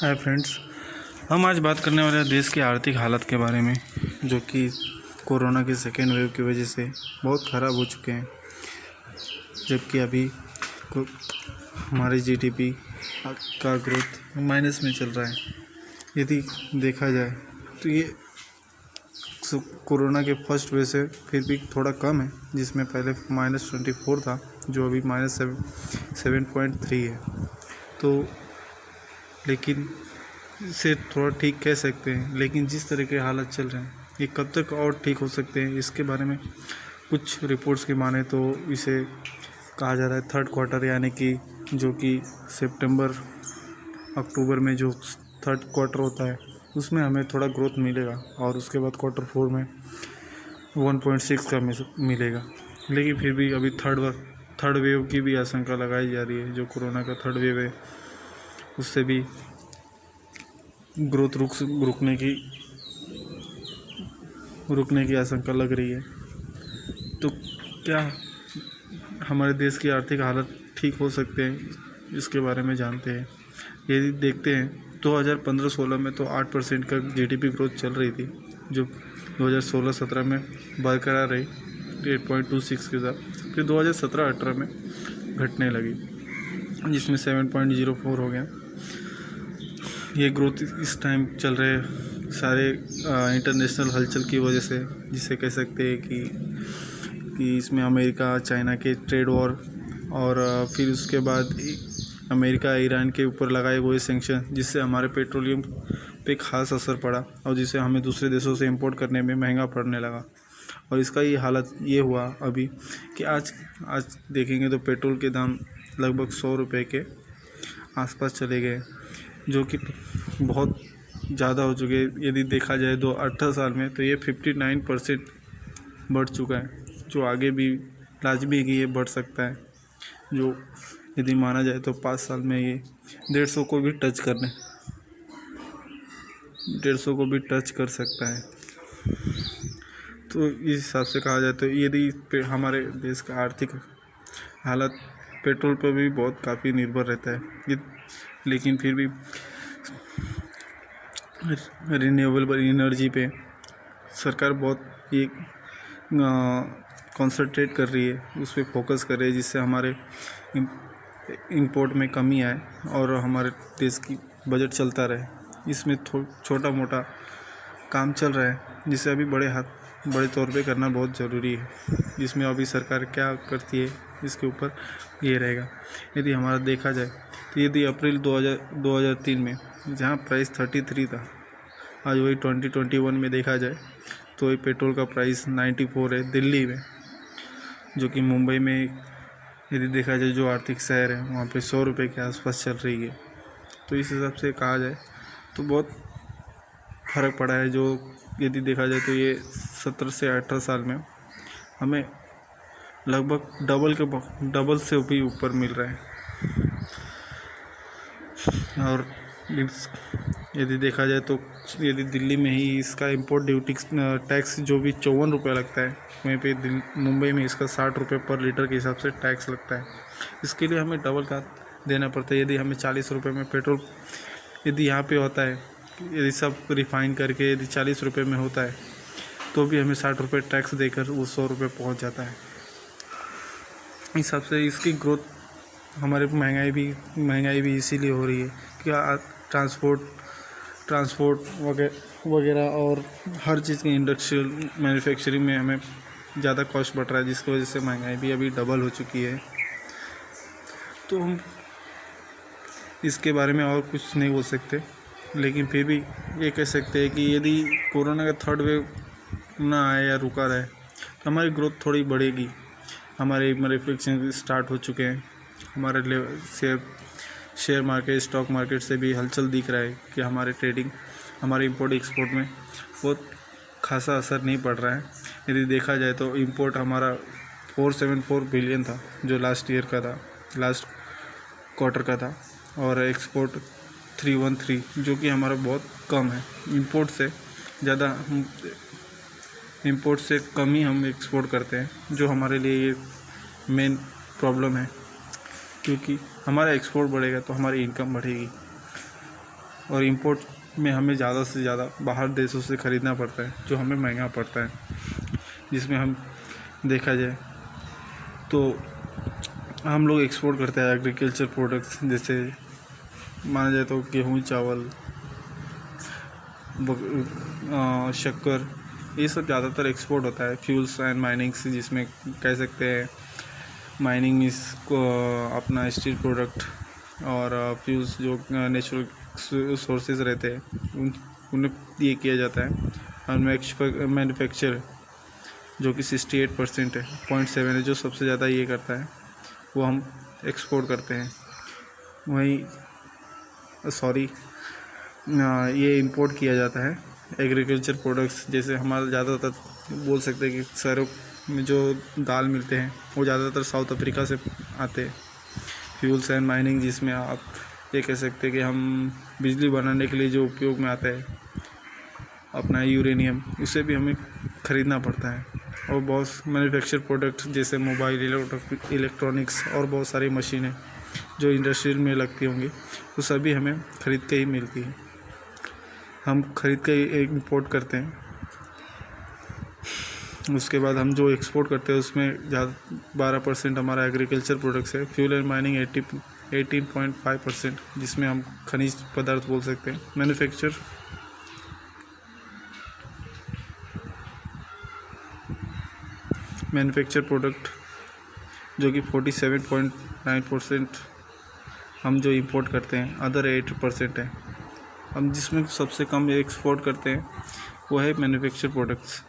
Hi friends, हम आज बात करने वाले हैं देश की आर्थिक हालत के बारे में, जो कि कोरोना की सेकेंड वेव की वजह से बहुत ख़राब हो चुके हैं। जबकि अभी हमारी जीडीपी का ग्रोथ माइनस में चल रहा है। यदि देखा जाए तो ये कोरोना के फर्स्ट वेव से फिर भी थोड़ा कम है, जिसमें पहले -24 था, जो अभी -7.3 है। तो लेकिन इसे थोड़ा ठीक कह सकते हैं, लेकिन जिस तरह के हालत चल रहे हैं ये कब तक और ठीक हो सकते हैं, इसके बारे में कुछ रिपोर्ट्स की माने तो इसे कहा जा रहा है थर्ड क्वार्टर, यानी कि जो कि सितंबर अक्टूबर में जो थर्ड क्वार्टर होता है उसमें हमें थोड़ा ग्रोथ मिलेगा, और उसके बाद क्वार्टर 4 में 1.6 का मिलेगा। लेकिन फिर भी अभी थर्ड वेव की भी आशंका लगाई जा रही है। जो कोरोना का थर्ड वेव है उससे भी ग्रोथ रुकने की आशंका लग रही है। तो क्या हमारे देश की आर्थिक हालत ठीक हो सकते हैं, इसके बारे में जानते हैं। यदि देखते हैं 2015-16 में तो 8% का जीडीपी ग्रोथ चल रही थी, जो 2016-17 में बरकरार रही 8.26 के साथ। फिर 2017-18 में घटने लगी, जिसमें 7.04 हो गया। ये ग्रोथ इस टाइम चल रहे सारे इंटरनेशनल हलचल की वजह से, जिसे कह सकते हैं कि इसमें अमेरिका चाइना के ट्रेड वॉर, और फिर उसके बाद अमेरिका ईरान के ऊपर लगाए हुए सैंक्शन, जिससे हमारे पेट्रोलियम पे खास असर पड़ा, और जिससे हमें दूसरे देशों से इंपोर्ट करने में महंगा पड़ने लगा। और इसका ये हालत ये हुआ अभी कि आज देखेंगे तो पेट्रोल के दाम लगभग 100 रुपये के आसपास चले गए, जो कि बहुत ज़्यादा हो चुके हैं। यदि देखा जाए 18 साल में तो ये 59% बढ़ चुका है, जो आगे भी लाजमी है कि ये बढ़ सकता है। जो यदि माना जाए तो 5 साल में ये 150 को भी टच कर सकता है। तो इस हिसाब से कहा जाए तो यदि हमारे देश का आर्थिक हालत पेट्रोल पर भी बहुत काफ़ी निर्भर रहता है, लेकिन फिर भी रिन्यूएबल एनर्जी पे सरकार बहुत ये कॉन्संट्रेट कर रही है, उस पर फोकस कर रही है, जिससे हमारे इंपोर्ट में कमी आए और हमारे देश की बजट चलता रहे। इसमें छोटा मोटा काम चल रहा है, जिसे अभी बड़े तौर पे करना बहुत ज़रूरी है। जिसमें अभी सरकार क्या करती है इसके ऊपर ये रहेगा। यदि हमारा देखा जाए तो यदि अप्रैल 2003 में जहाँ प्राइस 33 था, आज वही 2021 में देखा जाए तो वही पेट्रोल का प्राइस 94 है दिल्ली में, जो कि मुंबई में यदि देखा जाए जो आर्थिक शहर है वहाँ पे 100 रुपये के आसपास चल रही है। तो इस हिसाब से कहा जाए तो बहुत फ़र्क पड़ा है। जो यदि देखा जाए तो ये 17 से 18 साल में हमें लगभग डबल से भी ऊपर मिल रहा है। और यदि देखा जाए तो यदि दिल्ली में ही इसका इंपोर्ट ड्यूटी टैक्स जो भी 54 रुपये लगता है, वहीं पे मुंबई में इसका 60 रुपये पर लीटर के हिसाब से टैक्स लगता है। इसके लिए हमें डबल का देना पड़ता है। यदि हमें 40 रुपये में पेट्रोल यदि यहाँ पे होता है, यदि सब रिफाइन करके यदि 40 रुपये में होता है, तो भी हमें 60 रुपये टैक्स देकर वो 100 रुपये पहुँच जाता है। इस हिसाब से इसकी ग्रोथ हमारे महंगाई भी इसीलिए हो रही है कि ट्रांसपोर्ट वगैरह और हर चीज़ की इंडस्ट्रियल मैन्युफैक्चरिंग में हमें ज़्यादा कॉस्ट बढ़ रहा है, जिसकी वजह से महंगाई भी अभी डबल हो चुकी है। तो हम इसके बारे में और कुछ नहीं बोल सकते, लेकिन फिर भी ये कह सकते हैं कि यदि कोरोना का थर्ड वेव ना आए या रुका रहे तो हमारी ग्रोथ थोड़ी बढ़ेगी। हमारे मैन्युफैक्चरिंग स्टार्ट हो चुके हैं। हमारे शेयर मार्केट, स्टॉक मार्केट से भी हलचल दिख रहा है कि हमारे ट्रेडिंग, हमारे इंपोर्ट एक्सपोर्ट में बहुत खासा असर नहीं पड़ रहा है। यदि देखा जाए तो इंपोर्ट हमारा 474 बिलियन था, जो लास्ट क्वार्टर का था, और एक्सपोर्ट 313, जो कि हमारा बहुत कम है। इंपोर्ट से कम ही हम एक्सपोर्ट करते हैं, जो हमारे लिए ये मेन प्रॉब्लम है, क्योंकि हमारा एक्सपोर्ट बढ़ेगा तो हमारी इनकम बढ़ेगी। और इंपोर्ट में हमें ज़्यादा से ज़्यादा बाहर देशों से ख़रीदना पड़ता है, जो हमें महंगा पड़ता है। जिसमें हम देखा जाए तो हम लोग एक्सपोर्ट करते हैं एग्रीकल्चर प्रोडक्ट्स, जैसे माना जाए तो गेहूँ, चावल, शक्कर, ये सब ज़्यादातर एक्सपोर्ट होता है। फ्यूल्स एंड माइनिंग्स, जिसमें कह सकते हैं माइनिंग मीन्स को अपना स्टील प्रोडक्ट, और फ्यूल्स जो नेचुरल सोर्सेज रहते हैं उन्हें ये किया जाता है। और मैन्युफैक्चर जो कि 68% है, 0.7 है, जो सबसे ज़्यादा ये करता है, वो हम एक्सपोर्ट करते हैं। वहीं ये इंपोर्ट किया जाता है एग्रीकल्चर प्रोडक्ट्स। जैसे हमारा ज़्यादातर बोल सकते हैं कि शहरों में जो दाल मिलते हैं वो ज़्यादातर साउथ अफ्रीका से आते हैं। फ्यूल्स एंड माइनिंग, जिसमें आप ये कह सकते हैं कि हम बिजली बनाने के लिए जो उपयोग में आता है अपना यूरेनियम, उसे भी हमें ख़रीदना पड़ता है। और बहुत मैन्युफैक्चर प्रोडक्ट जैसे मोबाइल, इलेक्ट्रॉनिक्स और बहुत सारी मशीनें जो इंडस्ट्रियल में लगती होंगी, वो सभी हमें ख़रीद के ही मिलती है। हम ख़रीद के इंपोर्ट करते हैं। उसके बाद हम जो एक्सपोर्ट करते हैं उसमें 12% हमारा एग्रीकल्चर प्रोडक्ट्स है। फ्यूल एंड माइनिंग 18.5%, जिसमें हम खनिज पदार्थ बोल सकते हैं। मैन्युफैक्चर प्रोडक्ट जो कि 47.9% हम जो इंपोर्ट करते हैं। अदर 8% है। हम जिसमें सबसे कम एक्सपोर्ट करते हैं वो है मैन्युफैक्चर प्रोडक्ट्स।